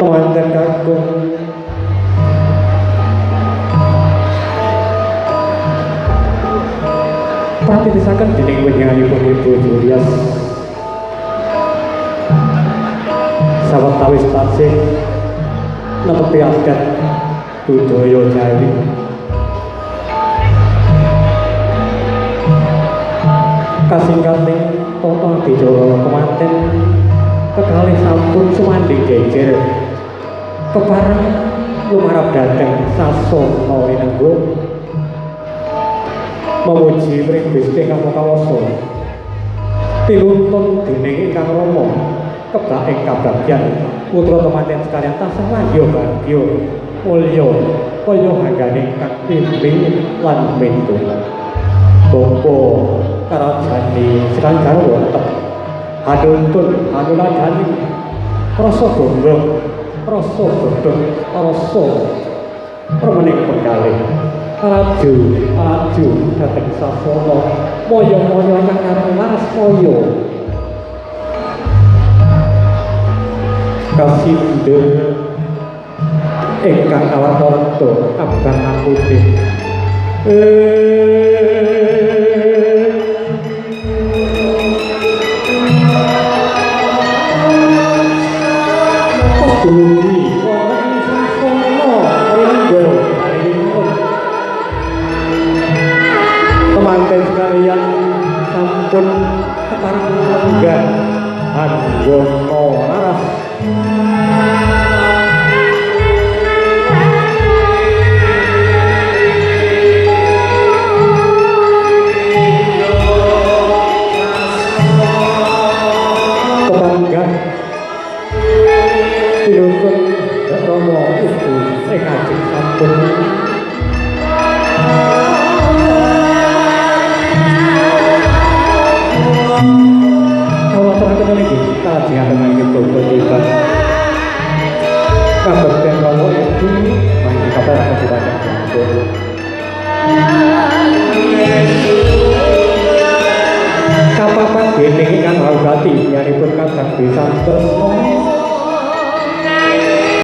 wonten kakung pratitisaken dening wenyanipun Ibu Julias sawetawis tasih netepi adat budaya Jawi kasingkating tata bicara kemanten kekalih sampun sumandhing geger pepareng lumarap dhateng sasana winenggo memuji mring Gusti Kang Kawasa pinuntun dening Ingkang Rama kebak ing kabagyan putra temanten sekalian tansah wandya bagya mulya kaya hangganing kang pimping lan mintulak bapa karajane sekalian garwa tetep hanuntun hanuladani rasa gondrong rasa godhong rasa permening penggalih raju dhateng sasana moyo-moyo kang karo laras moyo kasindur ingkang awarta abang aputing Duli wonten ing sasana ringgo arinipun temanten sekalian sampun kepareng lenggah anggono laras kepanggah pinuntun Rama Ibu ing ajeng sampun kawaturaken niki kalajengaken mangke bapa tiba kabekten Rama Ibu mangke kabar kebutuhan kapapat dening ingkang Haugati yanipun kadang bisa tresna